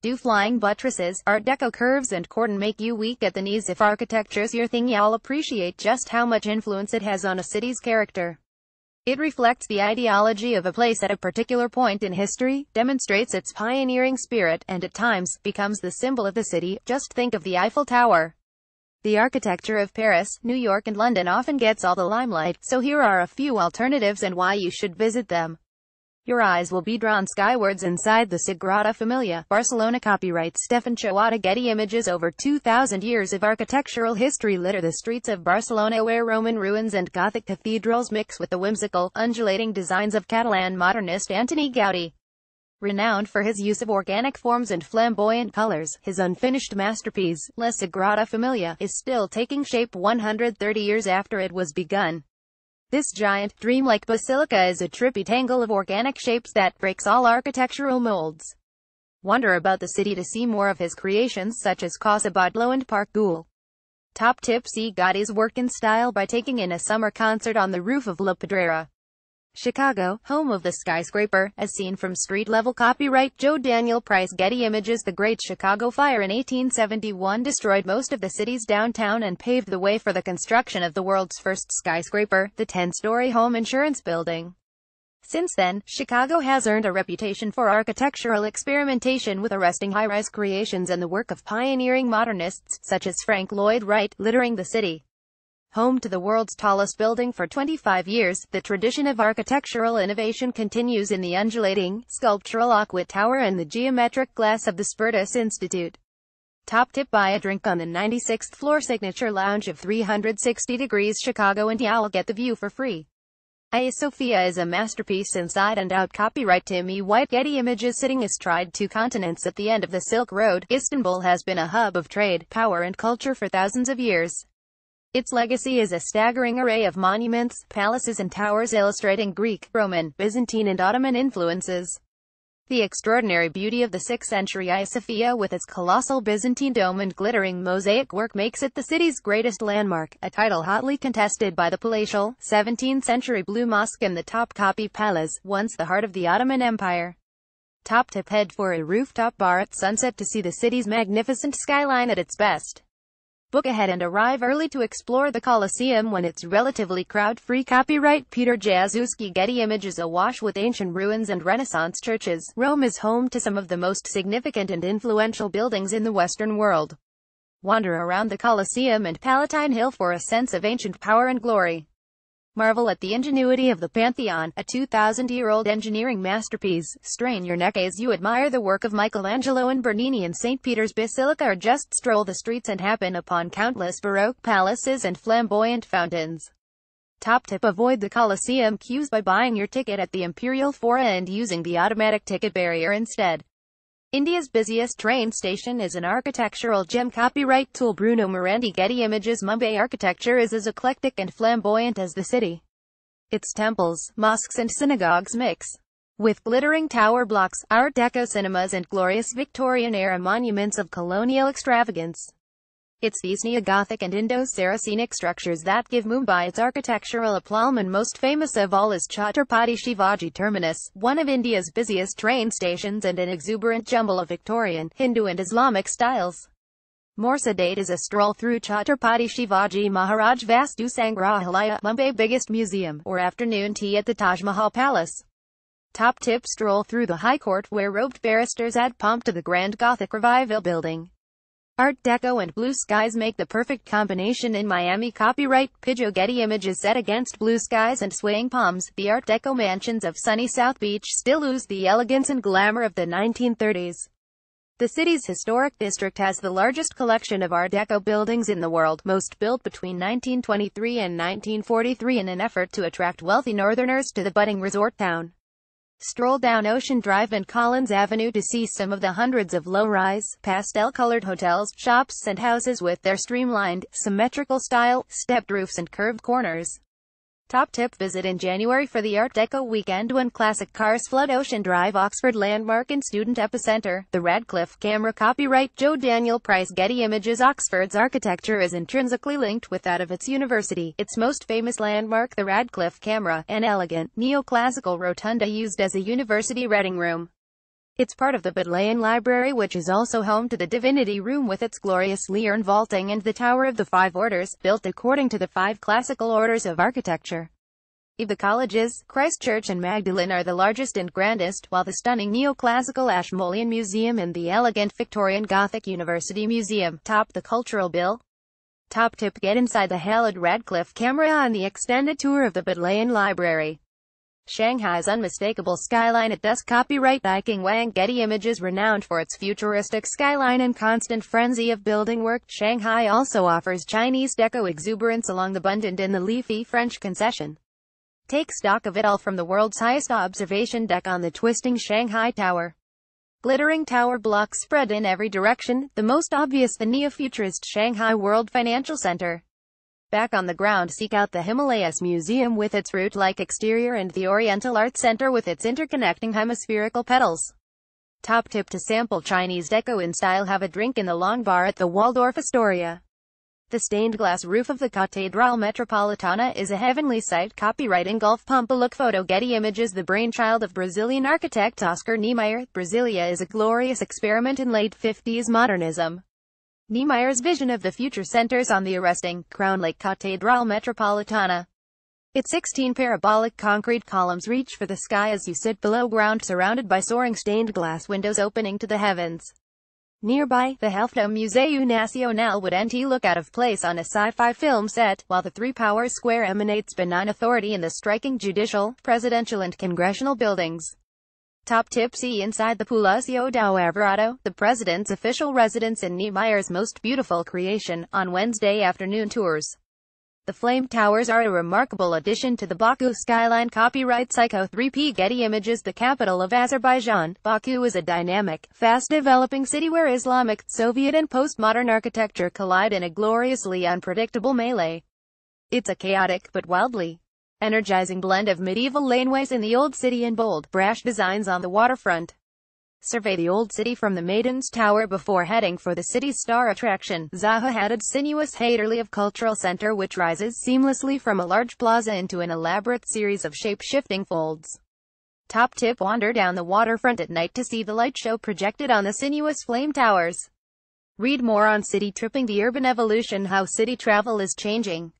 Do flying buttresses, Art Deco curves and Corten make you weak at the knees? If architecture's your thing, you'll appreciate just how much influence it has on a city's character. It reflects the ideology of a place at a particular point in history, demonstrates its pioneering spirit, and at times, becomes the symbol of the city. Just think of the Eiffel Tower. The architecture of Paris, New York and London often gets all the limelight, so here are a few alternatives and why you should visit them. Your eyes will be drawn skywards inside the Sagrada Familia, Barcelona. Copyright Stefan Chawata. Getty Images. Over 2,000 years of architectural history litter the streets of Barcelona, where Roman ruins and Gothic cathedrals mix with the whimsical, undulating designs of Catalan modernist Antoni Gaudí. Renowned for his use of organic forms and flamboyant colors, his unfinished masterpiece, La Sagrada Familia, is still taking shape 130 years after it was begun. This giant, dreamlike basilica is a trippy tangle of organic shapes that breaks all architectural molds. Wonder about the city to see more of his creations such as Casa Batlló and Parc Güell. Top tip: see Gaudí's work in style by taking in a summer concert on the roof of La Pedrera. Chicago, home of the skyscraper, as seen from street level. Copyright Joe Daniel Price. Getty Images. The Great Chicago Fire in 1871 destroyed most of the city's downtown and paved the way for the construction of the world's first skyscraper, the 10-story home insurance building. Since then, Chicago has earned a reputation for architectural experimentation with arresting high-rise creations and the work of pioneering modernists, such as Frank Lloyd Wright, littering the city. Home to the world's tallest building for 25 years, the tradition of architectural innovation continues in the undulating, sculptural Aquit Tower and the geometric glass of the Spertus Institute. Top tip: buy a drink on the 96th floor signature lounge of 360 degrees Chicago and you'll get the view for free. Hagia Sophia is a masterpiece inside and out. Copyright Timmy White. Getty Images. Sitting astride two continents at the end of the Silk Road, Istanbul has been a hub of trade, power and culture for thousands of years. Its legacy is a staggering array of monuments, palaces and towers illustrating Greek, Roman, Byzantine and Ottoman influences. The extraordinary beauty of the 6th century Hagia Sophia with its colossal Byzantine dome and glittering mosaic work makes it the city's greatest landmark, a title hotly contested by the palatial, 17th century Blue Mosque and the Topkapi Palace, once the heart of the Ottoman Empire. Top tip: head for a rooftop bar at sunset to see the city's magnificent skyline at its best. Book ahead and arrive early to explore the Colosseum when it's relatively crowd-free. Copyright Peter Jazuski. Getty Images. Awash with ancient ruins and Renaissance churches, Rome is home to some of the most significant and influential buildings in the Western world. Wander around the Colosseum and Palatine Hill for a sense of ancient power and glory. Marvel at the ingenuity of the Pantheon, a 2,000-year-old engineering masterpiece. Strain your neck as you admire the work of Michelangelo and Bernini in St. Peter's Basilica, or just stroll the streets and happen upon countless Baroque palaces and flamboyant fountains. Top tip: avoid the Colosseum queues by buying your ticket at the Imperial Fora and using the automatic ticket barrier instead. India's busiest train station is an architectural gem. Copyright Tool Bruno Morandi. Getty Images. Mumbai architecture is as eclectic and flamboyant as the city. Its temples, mosques and synagogues mix with glittering tower blocks, Art Deco cinemas and glorious Victorian-era monuments of colonial extravagance. It's these neo-Gothic and Indo-Saracenic structures that give Mumbai its architectural aplomb, and most famous of all is Chhatrapati Shivaji Terminus, one of India's busiest train stations and an exuberant jumble of Victorian, Hindu and Islamic styles. More sedate is a stroll through Chhatrapati Shivaji Maharaj Vastu Sangrahalaya, Mumbai's biggest museum, or afternoon tea at the Taj Mahal Palace. Top tip: stroll through the High Court, where robed barristers add pomp to the grand Gothic Revival building. Art Deco and blue skies make the perfect combination in Miami. Copyright Pidgeot. Getty Images. Set against blue skies and swaying palms, the Art Deco mansions of sunny South Beach still ooze the elegance and glamour of the 1930s. The city's historic district has the largest collection of Art Deco buildings in the world, most built between 1923 and 1943 in an effort to attract wealthy northerners to the budding resort town. Stroll down Ocean Drive and Collins Avenue to see some of the hundreds of low-rise, pastel-colored hotels, shops and houses with their streamlined, symmetrical style, stepped roofs and curved corners. Top tip: visit in January for the Art Deco weekend when classic cars flood Ocean Drive, Oxford landmark and student epicenter. The Radcliffe Camera. Copyright Joe Daniel Price. Getty Images. Oxford's architecture is intrinsically linked with that of its university. Its most famous landmark, the Radcliffe Camera, an elegant, neoclassical rotunda used as a university reading room. It's part of the Bodleian Library, which is also home to the Divinity Room with its glorious Learn vaulting and the Tower of the Five Orders, built according to the 5 classical orders of architecture. The colleges, Christ Church and Magdalen, are the largest and grandest, while the stunning neoclassical Ashmolean Museum and the elegant Victorian Gothic University Museum top the cultural bill. Top tip: get inside the Hallett Radcliffe camera on the extended tour of the Bodleian Library. Shanghai's unmistakable skyline at dusk. Copyright Viking Wang. Getty Images. Renowned for its futuristic skyline and constant frenzy of building work, Shanghai also offers Chinese deco exuberance along the abundant and the leafy French concession. Take stock of it all from the world's highest observation deck on the twisting Shanghai Tower. Glittering tower blocks spread in every direction, the most obvious the neo-futurist Shanghai World Financial Center. Back on the ground, seek out the Himalayas Museum with its root-like exterior and the Oriental Art Center with its interconnecting hemispherical petals. Top tip: to sample Chinese deco in style, have a drink in the long bar at the Waldorf Astoria. The stained glass roof of the Catedral Metropolitana is a heavenly sight. Copyright Ingolf Pumpa. Photo Getty Images. The brainchild of Brazilian architect Oscar Niemeyer, Brasilia is a glorious experiment in late 50s modernism. Niemeyer's vision of the future centers on the arresting, crown-like Catedral Metropolitana. Its 16 parabolic concrete columns reach for the sky as you sit below ground, surrounded by soaring stained glass windows opening to the heavens. Nearby, the Helfta Museu Nacional would look out of place on a sci-fi film set, while the Three Powers Square emanates benign authority in the striking judicial, presidential and congressional buildings. Top tip: see inside the Palacio do Alvarado, the president's official residence and Niemeyer's most beautiful creation, on Wednesday afternoon tours. The Flame Towers are a remarkable addition to the Baku skyline. Copyright Psycho 3P. Getty Images. The capital of Azerbaijan, Baku is a dynamic, fast-developing city where Islamic, Soviet and postmodern architecture collide in a gloriously unpredictable melee. It's a chaotic, but wildly energizing blend of medieval laneways in the old city and bold, brash designs on the waterfront. Survey the old city from the Maiden's Tower before heading for the city's star attraction, Zaha Hadid's sinuous Haydarli of Cultural Center, which rises seamlessly from a large plaza into an elaborate series of shape-shifting folds. Top tip: wander down the waterfront at night to see the light show projected on the sinuous flame towers. Read more on city tripping, the urban evolution, how city travel is changing.